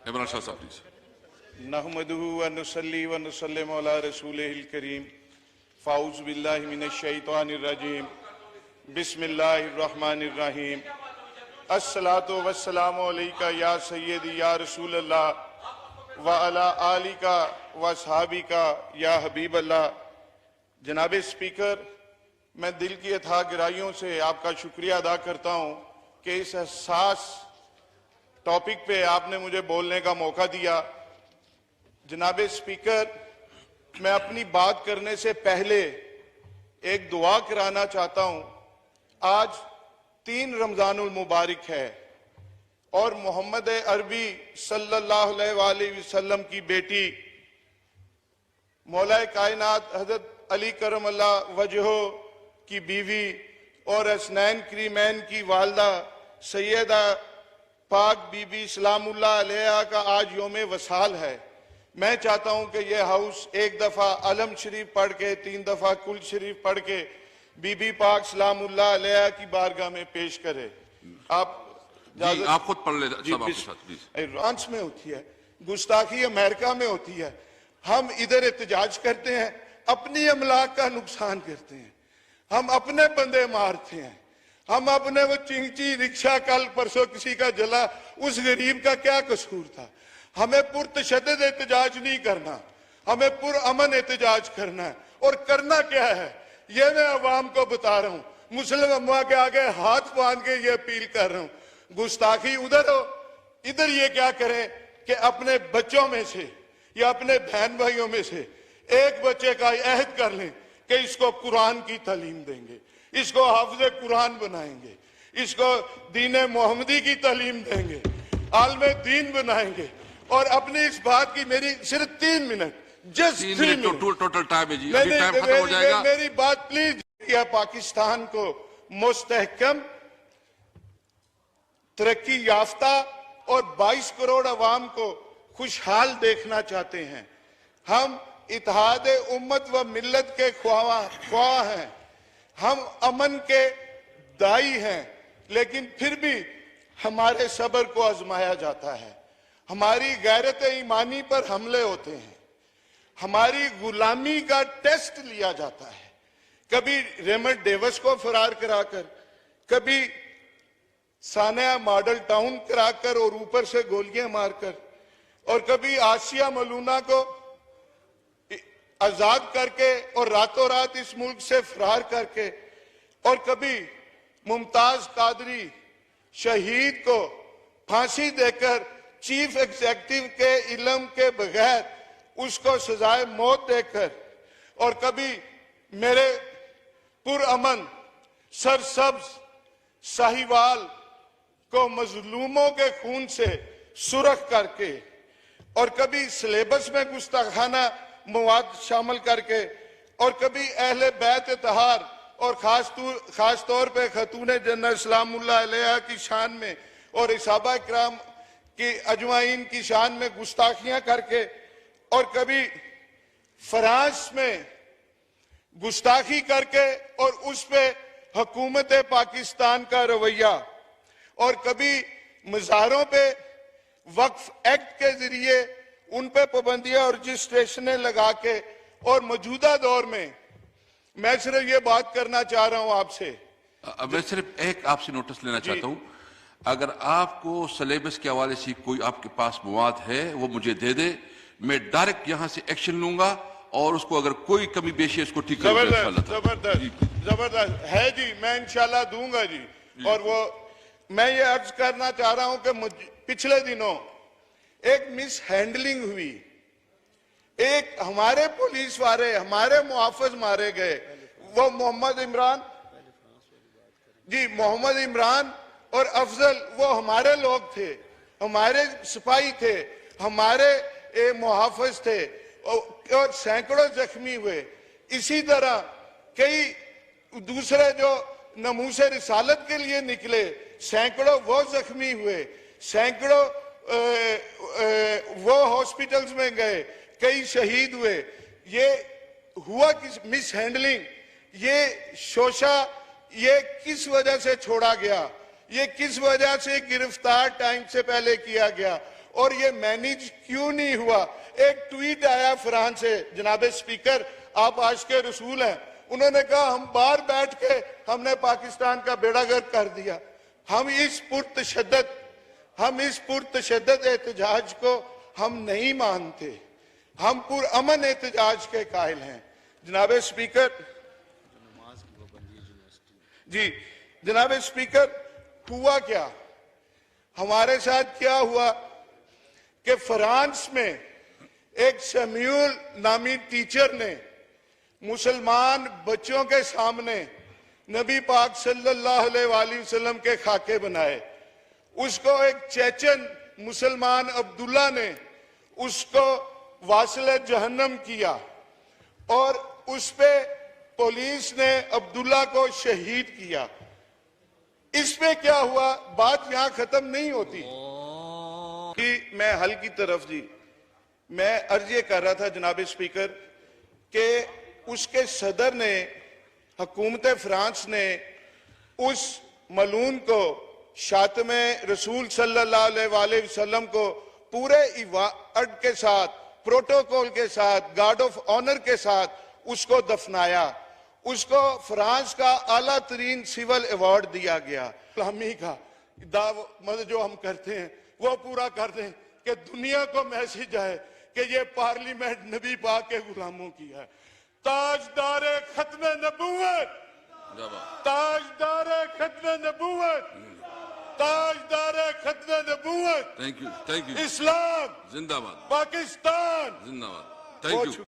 इमरान शाह साहब प्लीज। नहमदुहु व नुसल्ली व नुसल्लिमु अला रसूलिहिल करीम फ़ाऊज़ बिल्लाहि मिनश शैतानिर रजीम बिस्मिल्लाहिर रहमानिर रहीम अस्सलातु वस्सलामु अलैका या सय्यदी या रसूल अल्लाह व अला आलिका व सहाबिका या हबीब अल्लाह। जनाब स्पीकर, मैं दिल की अथाह गहराइयों से आपका शुक्रिया अदा करता हूँ कि इस हसास टॉपिक पे आपने मुझे बोलने का मौका दिया। जनाब स्पीकर, मैं अपनी बात करने से पहले एक दुआ कराना चाहता हूं। आज 3 रमजानुल मुबारक है और मोहम्मद अरबी सल्लल्लाहु अलैहि वसल्लम की बेटी मौलाए कायनात हजरत अली करमल्लाह वजहो की बीवी और हसनैन करीमैन की वालदा सैयदा पाक बीबी सलामुल्लाह अलैहा का आज योम वसाल है। मैं चाहता हूं कि यह हाउस एक दफा अलम शरीफ पढ़ के 3 दफा कुल शरीफ पढ़ के बीबी पाक सलामुल्लाह अलैहा की बारगाह में पेश करे। आप खुद पढ़ ले फ्रांस में होती है, गुस्ताखी अमेरिका में होती है, हम इधर एहतजाज करते हैं, अपनी अमलाक का नुकसान करते हैं, हम अपने बंदे मारते हैं, हम अपने वो चिंची रिक्शा कल परसों किसी का जला, उस गरीब का क्या कसूर था। हमें पुरतशद्दद एहतजाज नहीं करना, हमें पुरअमन एहतजाज करना है। और करना क्या है ये मैं अवाम को बता रहा हूँ। मुस्लिम अम्मा के आगे हाथ बांध के ये अपील कर रहा हूँ, गुस्ताखी उधर हो, इधर ये क्या करें कि अपने बच्चों में से या अपने बहन भाइयों में से एक बच्चे का अहद कर लें कि इसको कुरान की तालीम देंगे, इसको हाफिज़े कुरान बनाएंगे, इसको दीन मोहम्मदी की तालीम देंगे, आलमे दीन बनाएंगे। और अपनी इस बात की मेरी सिर्फ 3 minute, just 3 minute total time है जी, अभी टाइम खत्म हो जाएगा। मेरी बात प्लीज। या पाकिस्तान को मुस्तहकम, तरक्की याफ्ता और 22 करोड़ अवाम को खुशहाल देखना चाहते हैं। हम इत्तेहाद उम्मत व मिल्लत के ख्वाह हैं, हम अमन के दाई हैं, लेकिन फिर भी हमारे सब्र को आजमाया जाता है, हमारी गैरत ईमानी पर हमले होते हैं, हमारी गुलामी का टेस्ट लिया जाता है। कभी रेमंड डेविस को फरार कराकर, कभी सानिया मॉडल टाउन कराकर और ऊपर से गोलियां मारकर, और कभी आसिया मलूना को आजाद करके और रातों रात इस मुल्क से फरार करके, और कभी मुमताज कादरी शहीद को फांसी देकर चीफ एग्जीक्यूटिव के इल्म के बगैर उसको सजाए मौत देकर, और कभी मेरे पुरअमन सरसब्ज साहिवाल को मजलूमों के खून से सुरख करके, और कभी सिलेबस में गुस्ताखाना मवाद शामिल करके, और कभी अहले बैत तहार और खास तौर पे खतून जन्नत सलामुल्लाह अलैहा की शान में और सहाबा किराम की अजमाइन की शान में गुस्ताखियां करके, और कभी फ्रांस में गुस्ताखी करके और उस पे हुकूमत पाकिस्तान का रवैया, और कभी मज़ारों पे वक्फ एक्ट के जरिए उन पे पाबंदियां और रजिस्ट्रेशनें लगा के, और मौजूदा दौर में मैं सिर्फ ये बात करना चाह रहा हूं आपसे। मैं सिर्फ एक आपसे नोटिस लेना चाहता हूं, अगर आपको सिलेबस के हवाले से कोई आपके पास मवाद है वो मुझे दे दे, मैं डायरेक्ट यहां से एक्शन लूंगा और उसको अगर कोई कमी पेशी है उसको ठीक जबरदस्त है जी, मैं इंशाल्लाह दूंगा जी। और वो मैं ये अर्ज करना चाह रहा हूं कि पिछले दिनों एक मिस हैंडलिंग हुई, एक हमारे पुलिस वाले, हमारे मुहाफिज मारे गए। वो मोहम्मद इमरान जी, मोहम्मद इमरान और अफजल, वो हमारे लोग थे, हमारे सिपाही थे, हमारे मुहाफिज थे, और सैकड़ों जख्मी हुए। इसी तरह कई दूसरे जो नमूसे रिसालत के लिए निकले, सैकड़ों वो जख्मी हुए, सैकड़ों वो हॉस्पिटल्स में गए, कई शहीद हुए। ये हुआ किस मिस हैंडलिंग, ये शोशा, ये किस वजह से छोड़ा गया, ये किस वजह से गिरफ्तार टाइम से पहले किया गया, और ये मैनेज क्यों नहीं हुआ। एक ट्वीट आया फ्रांस से, जनाबे स्पीकर आप आशिक रसूल हैं, उन्होंने कहा हम बाहर बैठ के हमने पाकिस्तान का बेड़ा गर्क कर दिया। हम इस पुरतशद्दद एहतजाज को हम नहीं मानते, हम पुरअमन एहतजाज के कायल हैं। जनाबे स्पीकर जी, जनाबे स्पीकर, हुआ क्या, हमारे साथ क्या हुआ कि फ्रांस में एक शम्यूल नामी टीचर ने मुसलमान बच्चों के सामने नबी पाक सल्लल्लाहु अलैहि वसल्लम के खाके बनाए। उसको एक चेचन मुसलमान अब्दुल्ला ने उसको वासिल जहन्नम किया और उस पे पुलिस ने अब्दुल्ला को शहीद किया। इस पे क्या हुआ, बात यहां खत्म नहीं होती कि मैं हल की तरफ जी, मैं अर्ज ये कर रहा था जनाब स्पीकर कि उसके सदर ने, हुकूमत फ्रांस ने उस मलून को, शातमे रसूल सल्लल्लाहु अलैहि वसल्लम को पूरे इबादत के साथ, प्रोटोकॉल के साथ, गार्ड ऑफ ऑनर के साथ उसको दफनाया। उसको फ्रांस का आला तरीन सिविल अवार्ड दिया गया। इस्लामी का मतलब जो हम करते हैं वो पूरा कर दें कि दुनिया को मैसेज आए कि ये पार्लियामेंट नबी पाक के गुलामों की है। ताजदारे खत्म नबूवत, ताजदारे खत्म नबूवत, ताजदारे खत्म नबूवत। थैंक यू इस्लाम जिंदाबाद, पाकिस्तान जिंदाबाद। Thank you.